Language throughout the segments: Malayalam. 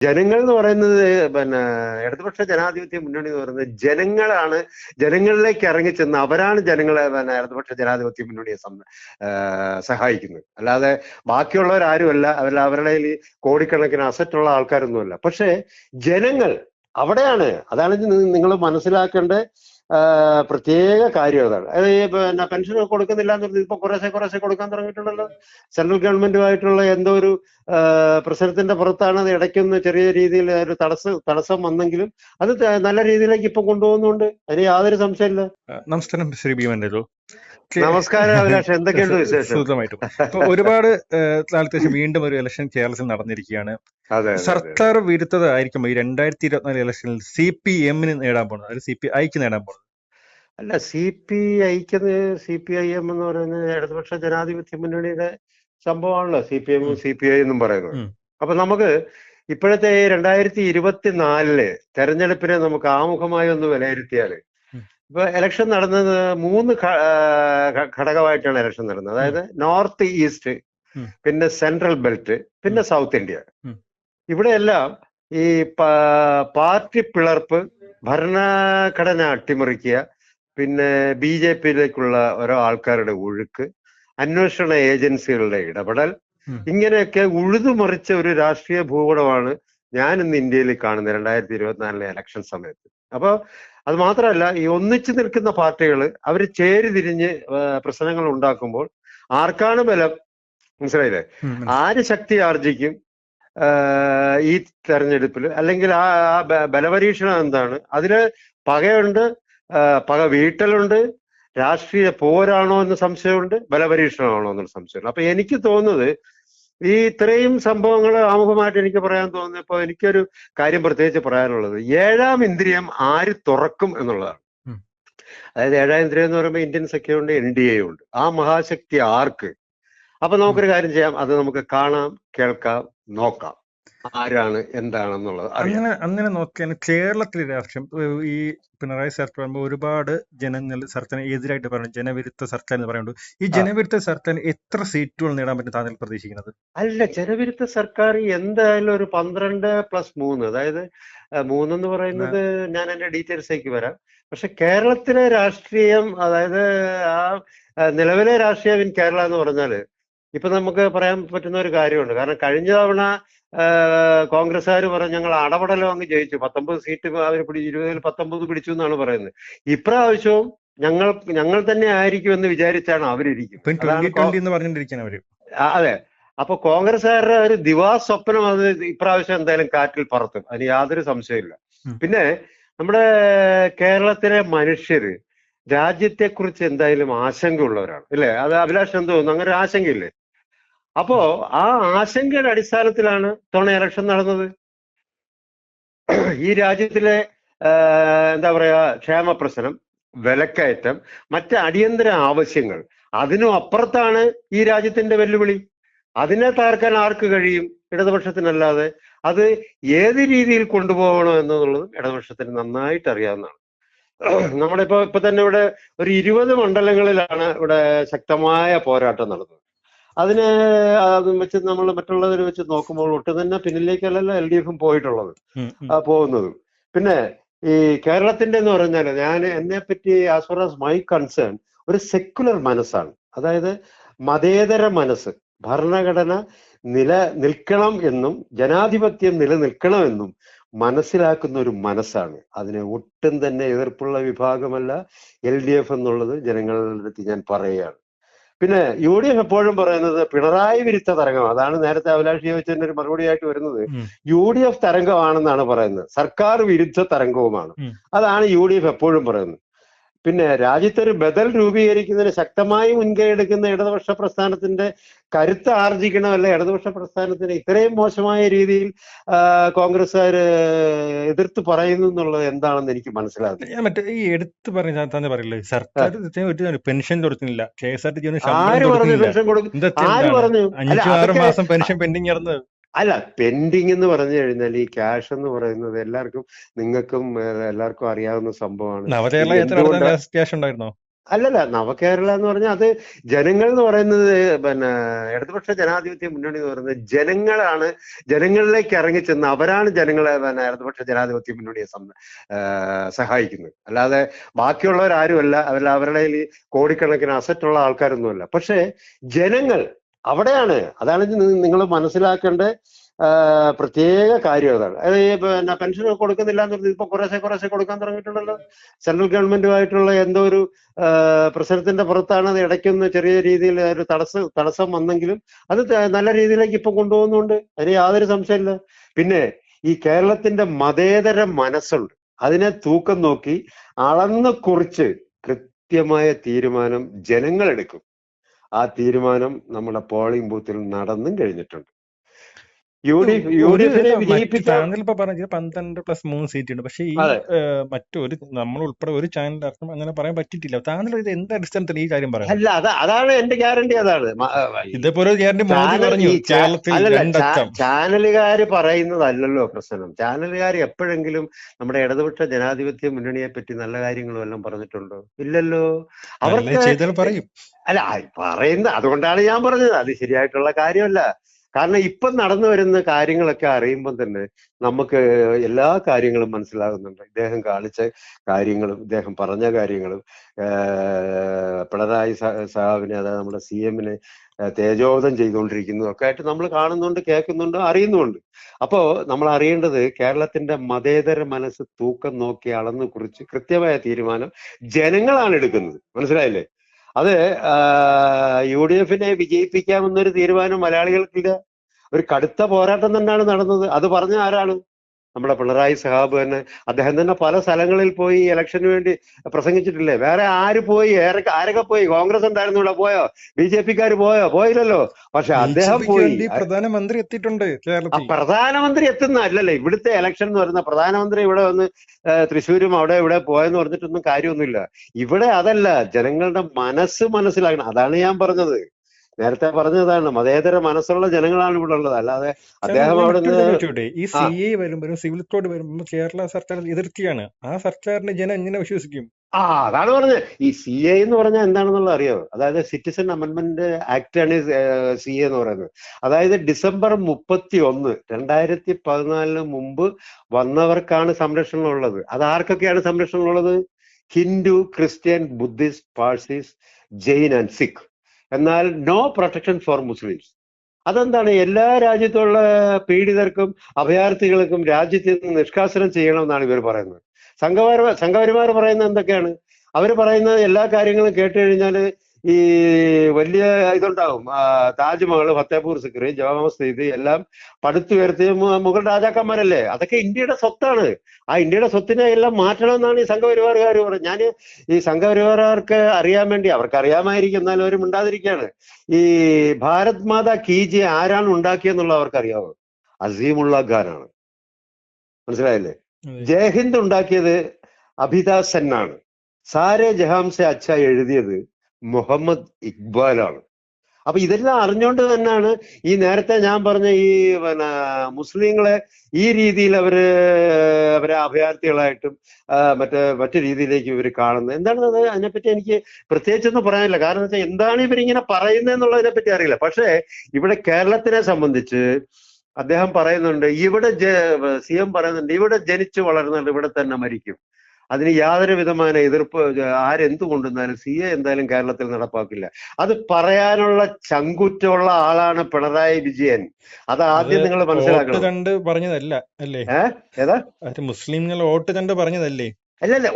ജനങ്ങൾ എന്ന് പറയുന്നത് പിന്നെ ഇടതുപക്ഷ ജനാധിപത്യ മുന്നണി എന്ന് പറയുന്നത് ജനങ്ങളാണ്. ജനങ്ങളിലേക്ക് ഇറങ്ങിച്ചെന്ന് അവരാണ് ജനങ്ങളെ ഇടതുപക്ഷ ജനാധിപത്യ മുന്നണിയെ സഹായിക്കുന്നത്. അല്ലാതെ ബാക്കിയുള്ളവരാരുമല്ല. അവരുടെ കയ്യിൽ കോടിക്കണക്കിന് അസറ്റുള്ള ആൾക്കാരൊന്നുമല്ല. പക്ഷെ ജനങ്ങൾ അവിടെയാണ്. അതാണ് നിങ്ങൾ മനസ്സിലാക്കേണ്ട പ്രത്യേക കാര്യം. അതാണ്. പിന്നെ പെൻഷൻ കൊടുക്കുന്നില്ല എന്ന് പറഞ്ഞത് ഇപ്പൊ കുറേശ്ശെ കൊടുക്കാൻ തുടങ്ങിയിട്ടുണ്ടല്ലോ. സെൻട്രൽ ഗവൺമെന്റുമായിട്ടുള്ള എന്തോ ഒരു പ്രശ്നത്തിന്റെ പുറത്താണ് അത് ഇടയ്ക്കൊന്ന് ചെറിയ രീതിയിൽ ഒരു തടസ്സം വന്നെങ്കിലും അത് നല്ല രീതിയിലേക്ക് ഇപ്പൊ കൊണ്ടുപോകുന്നുണ്ട്. അതിന് യാതൊരു സംശയമില്ല. നമസ്കാരം ശ്രീ ഭീമനല്ലോ. നമസ്കാരം അഭിലാഷ്, എന്തൊക്കെയുണ്ട് വിശേഷം? സുഖമായിട്ടും. ഇപ്പൊ ഒരുപാട് കാലത്തിന് ശേഷം വീണ്ടും ഒരു ഇലക്ഷൻ കേരളത്തിൽ നടന്നിരിക്കുകയാണ്. സർക്കാർ വിരുദ്ധത ആയിരിക്കും ഈ 2024 ഇലക്ഷനിൽ CPM-ന് നേടാൻ പോകുന്നത്, അത് CPI-ക്ക് നേടാൻ പോകുന്നത്? അല്ല, CPIM എന്ന് പറയുന്നത് ഇടതുപക്ഷ ജനാധിപത്യ മുന്നണിയുടെ സംഭവമാണല്ലോ. CPM CPI എന്നും പറയുന്നത്. അപ്പൊ നമുക്ക് ഇപ്പോഴത്തെ 2024 തെരഞ്ഞെടുപ്പിനെ നമുക്ക് ആമുഖമായി ഒന്ന് വിലയിരുത്തിയാല്, ഇപ്പൊ ഇലക്ഷൻ നടന്നത് 3 ഘടകമായിട്ടാണ് ഇലക്ഷൻ നടന്നത്. അതായത് നോർത്ത് ഈസ്റ്റ്, പിന്നെ സെൻട്രൽ ബെൽറ്റ്, പിന്നെ സൗത്ത് ഇന്ത്യ. ഇവിടെയെല്ലാം ഈ പാർട്ടി പിളർപ്പ്, ഭരണഘടന അട്ടിമറിക്കുക, പിന്നെ BJP-യിലേക്കുള്ള ഓരോ ആൾക്കാരുടെ ഒഴുക്ക്, അന്വേഷണ ഏജൻസികളുടെ ഇടപെടൽ, ഇങ്ങനെയൊക്കെ ഉഴുതുമറിച്ച ഒരു രാഷ്ട്രീയ ഭൂപടമാണ് ഞാൻ ഇന്ന് ഇന്ത്യയിൽ കാണുന്നത് 2024 ഇലക്ഷൻ സമയത്ത്. അപ്പൊ അത് മാത്രമല്ല, ഈ ഒന്നിച്ചു നിൽക്കുന്ന പാർട്ടികൾ അവർ ചേരിതിരിഞ്ഞ് പ്രശ്നങ്ങൾ ഉണ്ടാക്കുമ്പോൾ ആർക്കാണ് ബലം, മനസ്സിലായില്ലേ? ആര് ശക്തി ആർജിക്കും ഈ തെരഞ്ഞെടുപ്പിൽ, അല്ലെങ്കിൽ ആ ബലപരീക്ഷണം എന്താണ്? അതില് പകയുണ്ട്, പക വീട്ടലുണ്ട്, രാഷ്ട്രീയ പോരാണോ എന്ന് സംശയമുണ്ട്, ബലപരീക്ഷണമാണോ എന്നൊരു സംശയമുണ്ട്. അപ്പൊ എനിക്ക് തോന്നുന്നത് ഈ ഇത്രയും സംഭവങ്ങൾ ആമുഖമായിട്ട് എനിക്ക് പറയാൻ തോന്നുന്നത്, ഇപ്പൊ എനിക്കൊരു കാര്യം പ്രത്യേകിച്ച് പറയാനുള്ളത്, 7ാം ഇന്ദ്രിയം ആര് തുറക്കും എന്നുള്ളതാണ്. അതായത് 7ാം ഇന്ദ്രിയം എന്ന് പറയുമ്പോൾ ഇന്ത്യൻ സഖ്യമുണ്ട്, NDA ഉണ്ട്. ആ മഹാശക്തി ആർക്ക്? അപ്പൊ നമുക്കൊരു കാര്യം ചെയ്യാം, അത് നമുക്ക് കാണാം, കേൾക്കാം, നോക്കാം ആരാണ് എന്താണെന്നുള്ളത്. അങ്ങനെ നോക്കിയാൽ കേരളത്തിലെ രാഷ്ട്രീയം, ഈ പിണറായി സർക്കാർ ഒരുപാട് ജനങ്ങൾ സർക്കാരിന് എതിരായിട്ട് പറയുന്നത് ജനവിരുദ്ധ സർക്കാർ എന്ന് പറയുന്നത്. ഈ ജനവിരുദ്ധ സർക്കാരിന് എത്ര സീറ്റുകൾ നേടാൻ പറ്റും താങ്കൾ പ്രതീക്ഷിക്കുന്നത്? അല്ല, ജനവിരുദ്ധ സർക്കാർ എന്തായാലും ഒരു 12+3, അതായത് 3 എന്ന് പറയുന്നത് ഞാൻ എന്റെ ഡീറ്റെയിൽസിലേക്ക് വരാം. പക്ഷെ കേരളത്തിലെ രാഷ്ട്രീയം, അതായത് ആ നിലവിലെ രാഷ്ട്രീയം ഇൻ കേരള എന്ന് പറഞ്ഞാല് ഇപ്പൊ നമുക്ക് പറയാൻ പറ്റുന്ന ഒരു കാര്യമുണ്ട്. കാരണം കഴിഞ്ഞ തവണ കോൺഗ്രസ്സുകാർ പറഞ്ഞു ഞങ്ങൾ അടപടലം അങ്ങ് ജയിച്ചു, 19 സീറ്റ് അവർ 20-ൽ 19 പിടിച്ചു എന്നാണ് പറയുന്നത്. ഇപ്രാവശ്യവും ഞങ്ങൾ തന്നെ ആയിരിക്കും എന്ന് വിചാരിച്ചാണ് അവരിയ്ക്കും. അതെ. അപ്പൊ കോൺഗ്രസ്സുകാരുടെ ഒരു ദിവാസ്വപ്നം അത് ഇപ്രാവശ്യം എന്തായാലും കാറ്റിൽ പറത്തും, അതിന് യാതൊരു സംശയമില്ല. പിന്നെ നമ്മുടെ കേരളത്തിലെ മനുഷ്യര് രാജ്യത്തെക്കുറിച്ച് എന്തായാലും ആശങ്കയുള്ളവരാണ്, ഇല്ലേ? അത് അഭിലാഷ് എന്ത് തോന്നുന്നു? അങ്ങനെ ഒരു ആശങ്കയില്ലേ? അപ്പോ ആ ആശങ്കയുടെ അടിസ്ഥാനത്തിലാണ് തവണ ഇലക്ഷൻ നടന്നത്. ഈ രാജ്യത്തിലെ എന്താ പറയാ, ക്ഷേമ പ്രശ്നം, വിലക്കയറ്റം, മറ്റ് അടിയന്തര ആവശ്യങ്ങൾ, അതിനും അപ്പുറത്താണ് ഈ രാജ്യത്തിന്റെ വെല്ലുവിളി. അതിനെ തകർക്കാൻ ആർക്ക് കഴിയും? ഇടതുപക്ഷത്തിനല്ലാതെ. അത് ഏത് രീതിയിൽ കൊണ്ടുപോകണം എന്നുള്ളത് ഇടതുപക്ഷത്തിന് നന്നായിട്ട് അറിയാവുന്നതാണ്. നമ്മുടെ ഇപ്പൊ തന്നെ ഇവിടെ ഒരു 20 മണ്ഡലങ്ങളിലാണ് ഇവിടെ ശക്തമായ പോരാട്ടം നടന്നത്. അതിനെ വെച്ച് നമ്മൾ മറ്റുള്ളവരെ വെച്ച് നോക്കുമ്പോൾ ഒട്ടും തന്നെ പിന്നിലേക്കല്ലല്ലോ LDF പോയിട്ടുള്ളത്, പോകുന്നതും. പിന്നെ ഈ കേരളത്തിന്റെ എന്ന് പറഞ്ഞാൽ, ഞാൻ എന്നെ പറ്റി as far as my concern ഒരു സെക്കുലർ മനസ്സാണ്. അതായത് മതേതര മനസ്സ്, ഭരണഘടന നിലനിൽക്കണം എന്നും ജനാധിപത്യം നിലനിൽക്കണമെന്നും മനസ്സിലാക്കുന്ന ഒരു മനസ്സാണ്. അതിനെ ഒട്ടും തന്നെ എതിർപ്പുള്ള വിഭാഗമല്ല LDF എന്നുള്ളത് ജനങ്ങളുടെ അടുത്ത് ഞാൻ പറയുകയാണ്. പിന്നെ UDF എപ്പോഴും പറയുന്നത് പിണറായി വിരുദ്ധ തരംഗം. അതാണ് നേരത്തെ അഭിലാഷ് ചോദിച്ചതിന്റെ ഒരു മറുപടിയായിട്ട് വരുന്നത്. UDF തരംഗമാണെന്നാണ് പറയുന്നത്, സർക്കാർ വിരുദ്ധ തരംഗവുമാണ്. അതാണ് UDF എപ്പോഴും പറയുന്നത്. പിന്നെ രാജ്യത്തൊരു ബദൽ രൂപീകരിക്കുന്നതിന് ശക്തമായി മുൻകൈ എടുക്കുന്ന ഇടതുപക്ഷ പ്രസ്ഥാനത്തിന്റെ കരുത്ത് ആർജിക്കണമല്ല ഇടതുപക്ഷ പ്രസ്ഥാനത്തിന് ഇത്രയും മോശമായ രീതിയിൽ കോൺഗ്രസ്സുകാര് എതിർത്ത് പറയുന്നു എന്നുള്ളത് എന്താണെന്ന് എനിക്ക് മനസ്സിലാകുന്നത്. മറ്റേ ഈ എടുത്ത് തന്നെ പറയില്ലേ, സർക്കാർ പെൻഷൻ കൊടുക്കുന്നില്ല, ആര് പറഞ്ഞു പെൻഷൻ കൊടുക്കും? ആര് പറഞ്ഞു? 5-6 മാസം പെൻഷൻ പെൻഡിങ് കിടന്നത്. അല്ല, പെൻഡിങ് എന്ന് പറഞ്ഞു കഴിഞ്ഞാൽ ഈ ക്യാഷ് എന്ന് പറയുന്നത് എല്ലാവർക്കും, നിങ്ങൾക്കും എല്ലാവർക്കും അറിയാവുന്ന സംഭവമാണ്. ക്യാഷ് ഉണ്ടായിരുന്നോ? അല്ലല്ല, നവകേരള എന്ന് പറഞ്ഞാൽ അത് ജനങ്ങൾ എന്ന് പറയുന്നത്, പിന്നെ ഇടതുപക്ഷ ജനാധിപത്യ മുന്നണി എന്ന് പറയുന്നത് ജനങ്ങളാണ്. ജനങ്ങളിലേക്ക് ഇറങ്ങിച്ചെന്ന് അവരാണ് ജനങ്ങളെ, പിന്നെ ഇടതുപക്ഷ ജനാധിപത്യ മുന്നണിയെ സഹായിക്കുന്നത്. അല്ലാതെ ബാക്കിയുള്ളവരാരുമല്ല. അവരുടെ കയ്യിൽ കോടിക്കണക്കിന് അസറ്റുള്ള ആൾക്കാരൊന്നുമല്ല. പക്ഷെ ജനങ്ങൾ അവിടെയാണ്. അതാണ് നിങ്ങൾ മനസ്സിലാക്കേണ്ട പ്രത്യേക കാര്യം. അതാണ്. അത് ഈ പിന്നെ പെൻഷൻ കൊടുക്കുന്നില്ല എന്ന് പറഞ്ഞാൽ ഇപ്പൊ കുറേശ്ശെ കൊടുക്കാൻ തുടങ്ങിയിട്ടുണ്ടല്ലോ. സെൻട്രൽ ഗവൺമെന്റുമായിട്ടുള്ള എന്തോ ഒരു പ്രശ്നത്തിന്റെ പുറത്താണ് അത് ഇടയ്ക്കൊന്ന് ചെറിയ രീതിയിൽ ഒരു തടസ്സം വന്നെങ്കിലും അത് നല്ല രീതിയിലേക്ക് ഇപ്പൊ കൊണ്ടുപോകുന്നുണ്ട്. അതിന് യാതൊരു സംശയമില്ല. പിന്നെ ഈ കേരളത്തിന്റെ മതേതര മനസ്സുണ്ട്. അതിനെ തൂക്കം നോക്കി അളന്ന് കുറിച്ച് കൃത്യമായ തീരുമാനം ജനങ്ങൾ എടുക്കും. ആ തീരുമാനം നമ്മുടെ പോളിംഗ് ബൂത്തിൽ നടന്നും കഴിഞ്ഞിട്ടുണ്ട്. യു ഡി എഫിനെ വിജയിപ്പിക്കാൻ താങ്കൾ ഇപ്പൊ പറഞ്ഞ 12+3 സീറ്റ് ഉണ്ട്. പക്ഷെ ഈ മറ്റൊരു നമ്മൾ ഉൾപ്പെടെ ഒരു ചാനലിനർത്ഥം അങ്ങനെ പറയാൻ പറ്റിയിട്ടില്ല. താങ്കൾ ഇത് എന്ത് അടിസ്ഥാനത്തിൽ ഈ കാര്യം പറയാം? അല്ല, അതാണ് എന്റെ ഗ്യാരണ്ടി. അതാണ് ഇതേപോലെ ഗ്യാരണ്ടി മോദി പറഞ്ഞു കേരളത്തിൽ. ചാനലുകാര് പറയുന്നതല്ലല്ലോ പ്രശ്നം. ചാനലുകാർ എപ്പോഴെങ്കിലും നമ്മുടെ ഇടതുപക്ഷ ജനാധിപത്യ മുന്നണിയെ പറ്റി നല്ല കാര്യങ്ങളും എല്ലാം പറഞ്ഞിട്ടുണ്ടോ? ഇല്ലല്ലോ. അവർക്ക് പറയും. അല്ല, പറയുന്ന അതുകൊണ്ടാണ് ഞാൻ പറഞ്ഞത് അത് ശരിയായിട്ടുള്ള കാര്യമല്ല. കാരണം ഇപ്പം നടന്നു വരുന്ന കാര്യങ്ങളൊക്കെ അറിയുമ്പോൾ തന്നെ നമുക്ക് എല്ലാ കാര്യങ്ങളും മനസ്സിലാകുന്നുണ്ട്. ഇദ്ദേഹം കാണിച്ച കാര്യങ്ങളും ഇദ്ദേഹം പറഞ്ഞ കാര്യങ്ങളും പിണറായി സാഹിബിനെ, അതായത് നമ്മുടെ CM-നെ തേജോവധം ചെയ്തുകൊണ്ടിരിക്കുന്നതും ഒക്കെ ആയിട്ട് നമ്മൾ കാണുന്നുണ്ട്, കേൾക്കുന്നുണ്ട്, അറിയുന്നുമുണ്ട്. അപ്പോ നമ്മൾ അറിയേണ്ടത് കേരളത്തിന്റെ മതേതര മനസ്സ് തൂക്കം നോക്കി അളന്നു കുറിച്ച് കൃത്യമായ തീരുമാനം ജനങ്ങളാണ് എടുക്കുന്നത്. മനസ്സിലായില്ലേ? അത് UDF-നെ വിജയിപ്പിക്കാമെന്നൊരു തീരുമാനം മലയാളികൾക്കില്ല. ഒരു കടുത്ത പോരാട്ടം തന്നെയാണ് നടന്നത്. അത് പറഞ്ഞ ആരാണ്? നമ്മുടെ പിണറായി സാഹിബ് തന്നെ. അദ്ദേഹം തന്നെ പല സ്ഥലങ്ങളിൽ പോയി ഇലക്ഷന് വേണ്ടി പ്രസംഗിച്ചിട്ടില്ലേ? വേറെ ആര് പോയി? ആരൊക്കെ പോയി? കോൺഗ്രസ് ഉണ്ടായിരുന്നു ഇവിടെ, പോയോ? BJP-ക്കാർ പോയോ? പോയില്ലല്ലോ. പക്ഷെ അദ്ദേഹം പോയി. പ്രധാനമന്ത്രി എത്തിയിട്ടുണ്ട്. പ്രധാനമന്ത്രി എത്തുന്ന അല്ലല്ലേ ഇവിടുത്തെ ഇലക്ഷൻ എന്ന് പറയുന്ന. പ്രധാനമന്ത്രി ഇവിടെ വന്ന് തൃശ്ശൂരും അവിടെ ഇവിടെ പോയെന്ന് പറഞ്ഞിട്ടൊന്നും കാര്യമൊന്നുമില്ല. ഇവിടെ അതല്ല, ജനങ്ങളുടെ മനസ്സ് മനസ്സിലാക്കണം. അതാണ് ഞാൻ പറഞ്ഞത്, നേരത്തെ പറഞ്ഞതാണ്. മതേതര മനസ്സുള്ള ജനങ്ങളാണ് ഇവിടെ ഉള്ളത്. അല്ലാതെ അദ്ദേഹം അവിടെ ഈ CA വരുമ്പോഴും സിവിൽ കോഡ് വരുമ്പോൾ കേരള സർക്കാർ എതിർക്കുകയാണ്. ആ സർക്കാരിനെ ജനം എങ്ങനെ വിശ്വസിക്കും? അതാണ് പറഞ്ഞത്. ഈ CA എന്ന് പറഞ്ഞാൽ എന്താണെന്നുള്ളത് അറിയാമോ? അതായത് സിറ്റിസൺ അമെന്റ്മെന്റ് ആക്ട് ആണ് CA എന്ന് പറയുന്നത്. അതായത് December 31, 2014 മുമ്പ് വന്നവർക്കാണ് സംരക്ഷണം ഉള്ളത്. അത് ആർക്കൊക്കെയാണ് സംരക്ഷണം ഉള്ളത്? Hindu, Christian, Buddhist, Parsis, Jain and Sikh. എന്നാൽ നോ പ്രൊട്ടക്ഷൻ ഫോർ മുസ്ലിംസ്. അതെന്താണ്? എല്ലാ രാജ്യത്തുള്ള പീഡിതർക്കും അഭയാർത്ഥികൾക്കും രാജ്യത്ത് നിന്ന് നിഷ്കാസനം ചെയ്യണമെന്നാണ് ഇവർ പറയുന്നത്. സംഘപരിമാർ പറയുന്നത് എന്തൊക്കെയാണ്? അവർ പറയുന്നത് എല്ലാ കാര്യങ്ങളും കേട്ട് കഴിഞ്ഞാൽ ഈ വലിയ ഇതുണ്ടാവും. താജ്മഹൽ, ഫത്തേപൂർ സിക്രി, ജവാ മസ്ജിദ് എല്ലാം പടുത്തുയർത്തിയ മുഗൾ രാജാക്കന്മാരല്ലേ? അതൊക്കെ ഇന്ത്യയുടെ സ്വത്താണ്. ആ ഇന്ത്യയുടെ സ്വത്തിനെ എല്ലാം മാറ്റണമെന്നാണ് ഈ സംഘപരിവാറുകാർ പറയുന്നത്. ഞാൻ ഈ സംഘപരിവാറുകാർക്ക് അറിയാൻ വേണ്ടി, അവർക്ക് അറിയാമായിരിക്കും എന്നാലും അവർ മിണ്ടാതിരിക്കുകയാണ്. ഈ ഭാരത് മാതാ കീജി ആരാണ് ഉണ്ടാക്കിയെന്നുള്ളത് അവർക്ക് അറിയാവോ? അസീമുള്ള ഖാനാണ്. മനസ്സിലായില്ലേ? ജയ്ഹിന്ദ് ഉണ്ടാക്കിയത് അഭിതാ സെന്നാണ്. സാരെ ജഹാംസെ അച്ഛ എഴുതിയത് മുഹമ്മദ് ഇക്ബാലാണ്. അപ്പൊ ഇതെല്ലാം അറിഞ്ഞുകൊണ്ട് തന്നെയാണ് ഈ നേരത്തെ ഞാൻ പറഞ്ഞ ഈ പിന്നെ മുസ്ലിങ്ങളെ ഈ രീതിയിൽ അവരെ അഭയാർത്ഥികളായിട്ടും മറ്റു രീതിയിലേക്ക് ഇവർ കാണുന്നത്. എന്താണെന്നത് അതിനെപ്പറ്റി എനിക്ക് പ്രത്യേകിച്ചൊന്നും പറയാനില്ല. കാരണം വെച്ചാൽ എന്താണ് ഇവരിങ്ങനെ പറയുന്നത് എന്നുള്ളതിനെ പറ്റി അറിയില്ല. പക്ഷേ ഇവിടെ കേരളത്തിനെ സംബന്ധിച്ച് അദ്ദേഹം പറയുന്നുണ്ട്, ഇവിടെ CM പറയുന്നുണ്ട്, ഇവിടെ ജനിച്ചു വളർന്നുണ്ട്, ഇവിടെ തന്നെ മരിക്കും. അതിന് യാതൊരു വിധമായ എതിർപ്പ് ആരെന്തു കൊണ്ടുവന്നാലും CA എന്തായാലും കേരളത്തിൽ നടപ്പാക്കില്ല. അത് പറയാനുള്ള ചങ്കുറ്റമുള്ള ആളാണ് പിണറായി വിജയൻ. അത് ആദ്യം നിങ്ങൾ മനസ്സിലാക്കണം. കണ്ട് പറഞ്ഞതല്ല അല്ലേ? ഏതാ? മുസ്ലിങ്ങൾ വോട്ട് കണ്ട് പറഞ്ഞതല്ലേ? അല്ലല്ല,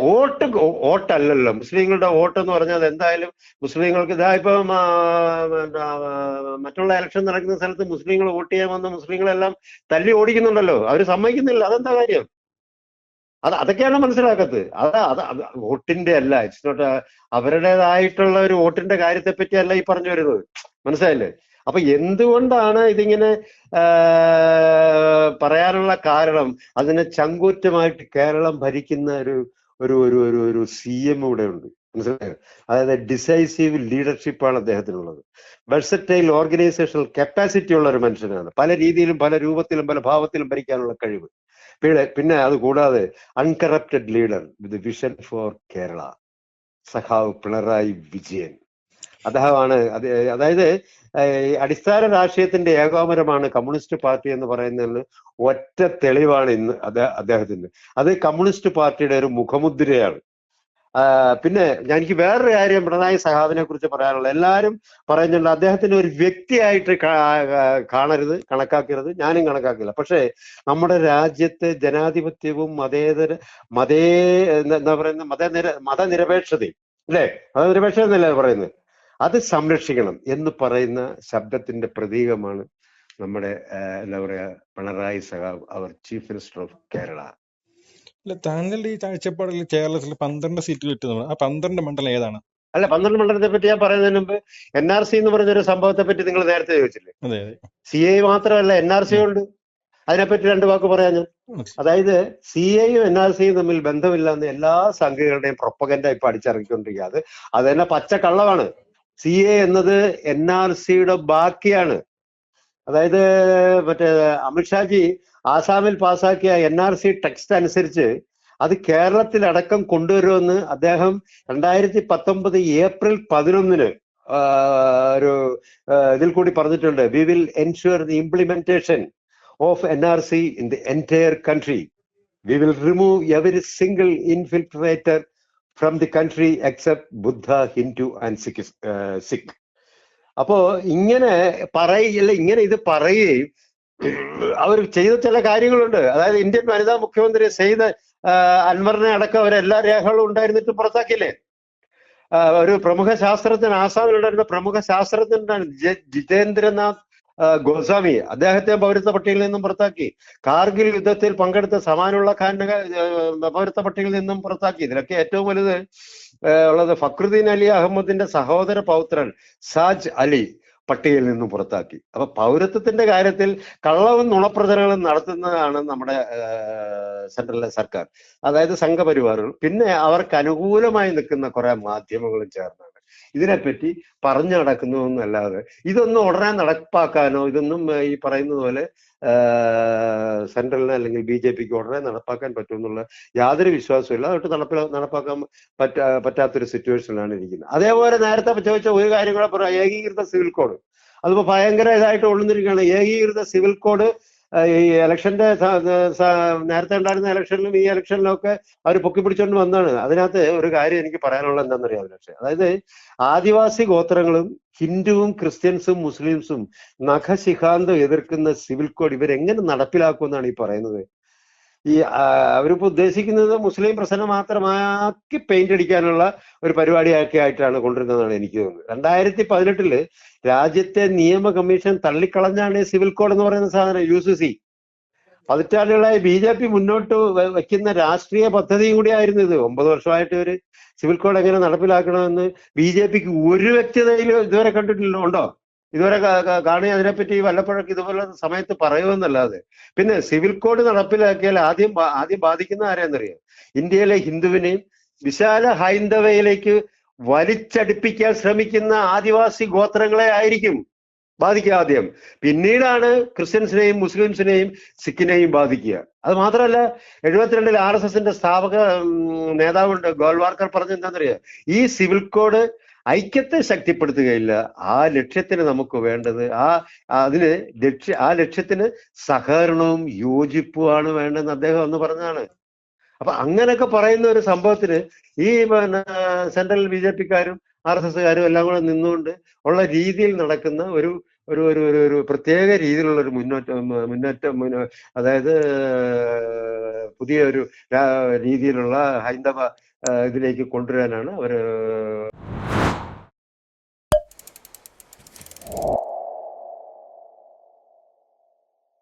വോട്ടല്ലല്ലോ. മുസ്ലിങ്ങളുടെ വോട്ട് എന്ന് പറഞ്ഞാൽ എന്തായാലും മുസ്ലിങ്ങൾക്ക് ഇതാ ഇപ്പൊ മറ്റുള്ള ഇലക്ഷൻ നടക്കുന്ന സ്ഥലത്ത് മുസ്ലിങ്ങൾ വോട്ട് ചെയ്യാൻ വന്ന മുസ്ലിങ്ങളെല്ലാം തല്ലി ഓടിക്കുന്നുണ്ടല്ലോ. അവർ സമ്മതിക്കുന്നില്ല. അതെന്താ കാര്യം? അതൊക്കെയാണ് മനസ്സിലാക്കത്ത്. വോട്ടിന്റെ അല്ല, ഇറ്റ്സ് നോട്ട് അവരുടേതായിട്ടുള്ള ഒരു വോട്ടിന്റെ കാര്യത്തെ പറ്റി അല്ല ഈ പറഞ്ഞു വരുന്നത്. മനസ്സിലായില്ലേ? അപ്പൊ എന്തുകൊണ്ടാണ് ഇതിങ്ങനെ പറയാനുള്ള കാരണം? അതിനെ ചങ്കൂറ്റമായിട്ട് കേരളം ഭരിക്കുന്ന ഒരു CM ഇവിടെ ഉണ്ട്. മനസ്സിലായോ? അതായത് ഡിസൈസീവ് ലീഡർഷിപ്പാണ് അദ്ദേഹത്തിനുള്ളത്. വെർസറ്റൈൽ ഓർഗനൈസേഷണൽ കപ്പാസിറ്റി ഉള്ള ഒരു മനുഷ്യനാണ്. പല രീതിയിലും പല രൂപത്തിലും പല ഭാവത്തിലും ഭരിക്കാനുള്ള കഴിവ്. പിന്നെ അത് കൂടാതെ uncorrupted leader with vision for Kerala. സഖാവ് പിണറായി വിജയൻ. അദ്ദേഹമാണ് അതായത് അടിസ്ഥാന രാഷ്ട്രീയത്തിന്റെ ഏകോപനമാണ് കമ്മ്യൂണിസ്റ്റ് പാർട്ടി എന്ന് പറയുന്നതിന് ഒറ്റ തെളിവാണ് ഇന്ന് അദ്ദേഹത്തിന്. അത് കമ്മ്യൂണിസ്റ്റ് പാർട്ടിയുടെ ഒരു മുഖമുദ്രയാണ്. പിന്നെ എനിക്ക് വേറൊരു കാര്യം പിണറായി സഖാവിനെ കുറിച്ച് പറയാനുള്ളത്, എല്ലാവരും പറയുന്നുണ്ട് അദ്ദേഹത്തിന് ഒരു വ്യക്തിയായിട്ട് കാണരുത്, കണക്കാക്കരുത്. ഞാനും കണക്കാക്കില്ല. പക്ഷേ നമ്മുടെ രാജ്യത്തെ ജനാധിപത്യവും എന്താ പറയുന്ന മതനിരപേക്ഷതയും അല്ലേ, മതനിരപേക്ഷത എന്നല്ലേ പറയുന്നത്, അത് സംരക്ഷിക്കണം എന്ന് പറയുന്ന ശബ്ദത്തിന്റെ പ്രതീകമാണ് നമ്മുടെ എന്താ പറയാ പിണറായി സഖാവ്, അവർ ചീഫ് മിനിസ്റ്റർ ഓഫ് കേരള. അല്ല, താങ്കളുടെ ഈ കാഴ്ചപ്പാടിൽ കേരളത്തിൽ 12 സീറ്റ് കിട്ടുന്നത്, ആ 12 മണ്ഡലം ഏതാണ്? അല്ല, 12 മണ്ഡലത്തെ പറ്റി ഞാൻ പറയുന്നതിന് മുമ്പ് NRC എന്ന് പറഞ്ഞൊരു സംഭവത്തെ പറ്റി നിങ്ങൾ നേരത്തെ ചോദിച്ചില്ലേ. അതെ, CA മാത്രമല്ല, NRC ഉണ്ട്. അതിനെപ്പറ്റി 2 വാക്ക് പറയാൻ ഞാൻ. അതായത് CAയും NRCയും തമ്മിൽ ബന്ധമില്ലാന്ന് എല്ലാ സംഘടനകളുടെയും പ്രൊപ്പഗൻഡ ഇപ്പൊ അടിച്ചിറക്കിക്കൊണ്ടിരിക്കുക. അത് തന്നെ പച്ചക്കള്ളമാണ്. CA എന്നത് NRCയുടെ ബാക്കിയാണ്. അതായത് മറ്റേ അമിത്ഷാജി ആസാമിൽ പാസാക്കിയ NRC ടെക്സ്റ്റ് അനുസരിച്ച് അത് കേരളത്തിലടക്കം കൊണ്ടുവരുമെന്ന് അദ്ദേഹം 2019 ഏപ്രിൽ 11 ഒരു ഇതിൽ കൂടി പറഞ്ഞിട്ടുണ്ട്. We will ensure the implementation of NRC in the entire country. We will remove every single infiltrator from the country except Buddha, Hindu and Sikh. അപ്പോ ഇങ്ങനെ ഇത് പറയുകയും അവർ ചെയ്ത ചില കാര്യങ്ങളുണ്ട്. അതായത് ഇന്ത്യൻ വനിതാ മുഖ്യമന്ത്രി സെയ്ദ് അൻവറിനെ അടക്കം അവരെല്ലാ രേഖകളും ഉണ്ടായിരുന്നിട്ട് പുറത്താക്കിയില്ലേ. ഒരു പ്രമുഖ ശാസ്ത്രജ്ഞൻ, ആസാമിലുണ്ടായിരുന്ന പ്രമുഖ ശാസ്ത്രജ്ഞനാണ് ജിതേന്ദ്രനാഥ് ഗോസ്വാമി, അദ്ദേഹത്തെ പൗരത്വ പട്ടികയിൽ നിന്നും പുറത്താക്കി. കാർഗിൽ യുദ്ധത്തിൽ പങ്കെടുത്ത സമാനുള്ള ഖാന്റെ പൗരത്വ പട്ടികയിൽ നിന്നും പുറത്താക്കി. ഇതിലൊക്കെ ഏറ്റവും വലുത് ഉള്ളത് ഫക്രുദ്ദീൻ അലി അഹമ്മദിന്റെ സഹോദര പൗത്രൻ സാജ് അലി പട്ടികയിൽ നിന്നും പുറത്താക്കി. അപ്പൊ പൗരത്വത്തിന്റെ കാര്യത്തിൽ കള്ളവും നുണപ്രചരണങ്ങളും നടത്തുന്നതാണ് നമ്മുടെ സെൻട്രലിലെ സർക്കാർ, അതായത് സംഘപരിവാറുകൾ. പിന്നെ അവർക്ക് അനുകൂലമായി നിൽക്കുന്ന കുറെ മാധ്യമങ്ങളും ചേർന്നാണ് ഇതിനെപ്പറ്റി പറഞ്ഞു നടക്കുന്നതെന്നല്ലാതെ ഇതൊന്നും ഉടനെ നടപ്പാക്കാനോ ഇതൊന്നും ഈ പറയുന്നത് പോലെ സെൻട്രലിന് അല്ലെങ്കിൽ BJPക്ക് ഉടനെ നടപ്പാക്കാൻ പറ്റുമെന്നുള്ള യാതൊരു വിശ്വാസമില്ല. അതൊട്ട് നടപ്പാക്കാൻ പറ്റാത്തൊരു സിറ്റുവേഷനിലാണ് ഇരിക്കുന്നത്. അതേപോലെ നേരത്തെ ചോദിച്ച ഒരു കാര്യം കൂടെ പറയാം, ഏകീകൃത സിവിൽ കോഡ്. അതിപ്പോ ഭയങ്കര ഇതായിട്ട് ഉള്ളുന്നിരിക്കുകയാണ്. ഏകീകൃത സിവിൽ കോഡ് ഈ ഇലക്ഷന്റെ നേരത്തെ ഉണ്ടായിരുന്ന ഇലക്ഷനിലും ഈ ഇലക്ഷനിലും ഒക്കെ അവർ പൊക്കിപ്പിടിച്ചുകൊണ്ട് വന്നതാണ്. അതിനകത്ത് ഒരു കാര്യം എനിക്ക് പറയാനുള്ളത് എന്താണെന്നറിയാം അഭിലാഷ്, അതായത് ആദിവാസി ഗോത്രങ്ങളും ഹിന്ദുവും ക്രിസ്ത്യൻസും മുസ്ലിംസും നഖശിഖാന്തം എതിർക്കുന്ന സിവിൽ കോഡ് ഇവരെങ്ങനെ നടപ്പിലാക്കുമെന്നാണ് ഈ പറയുന്നത്. ഈ അവരിപ്പോ ഉദ്ദേശിക്കുന്നത് മുസ്ലിം പ്രശ്നം മാത്രമാക്കി പെയിന്റ് അടിക്കാനുള്ള ഒരു പരിപാടിയൊക്കെ ആയിട്ടാണ് കൊണ്ടുവരുന്നതെന്നാണ് എനിക്ക് തോന്നുന്നത്. 2018 രാജ്യത്തെ നിയമ കമ്മീഷൻ തള്ളിക്കളഞ്ഞാണ് സിവിൽ കോഡ് എന്ന് പറയുന്ന സാധനം. UCC പതിറ്റാണ്ടുകളായി BJP മുന്നോട്ട് വയ്ക്കുന്ന രാഷ്ട്രീയ പദ്ധതി കൂടിയായിരുന്നു ഇത്. 9 വർഷമായിട്ട് ഒരു സിവിൽ കോഡ് എങ്ങനെ നടപ്പിലാക്കണമെന്ന് BJPക്ക് ഒരു വ്യക്തതയിലും ഇതുവരെ കണ്ടിട്ടില്ല. ഉണ്ടോ? ഇതുവരെ കാണി അതിനെപ്പറ്റി വല്ലപ്പോഴൊക്കെ ഇതുപോലെ സമയത്ത് പറയുമെന്നല്ലാതെ. പിന്നെ സിവിൽ കോഡ് നടപ്പിലാക്കിയാൽ ആദ്യം ബാധിക്കുന്ന ആരെയെന്നറിയാം? ഇന്ത്യയിലെ ഹിന്ദുവിനെയും വിശാല ഹൈന്ദവയിലേക്ക് വലിച്ചടിപ്പിക്കാൻ ശ്രമിക്കുന്ന ആദിവാസി ഗോത്രങ്ങളെ ആയിരിക്കും ബാധിക്കുക ആദ്യം. പിന്നീടാണ് ക്രിസ്ത്യൻസിനെയും മുസ്ലിംസിനെയും സിഖിനെയും ബാധിക്കുക. അത് മാത്രമല്ല, 72 RSSന്റെ സ്ഥാപക നേതാവുണ്ട് ഗോൾവാർക്കർ പറഞ്ഞ എന്താണെന്നറിയാം, ഈ സിവിൽ കോഡ് ഐക്യത്തെ ശക്തിപ്പെടുത്തുകയില്ല, ആ ലക്ഷ്യത്തിന് നമുക്ക് വേണ്ടത് ആ ലക്ഷ്യത്തിന് സഹകരണവും യോജിപ്പുമാണ് വേണ്ടതെന്ന് അദ്ദേഹം അന്ന് പറഞ്ഞതാണ്. അപ്പൊ അങ്ങനെയൊക്കെ പറയുന്ന ഒരു സംഭവത്തിന് ഈ സെൻട്രൽ BJPക്കാരും RSSകാരും എല്ലാം കൂടെ നിന്നുകൊണ്ട് ഉള്ള രീതിയിൽ നടക്കുന്ന ഒരു ഒരു ഒരു ഒരു പ്രത്യേക രീതിയിലുള്ള ഒരു മുന്നേറ്റം അതായത് പുതിയ ഒരു രീതിയിലുള്ള ഹൈന്ദവ ഇതിലേക്ക് കൊണ്ടുവരാനാണ് അവര്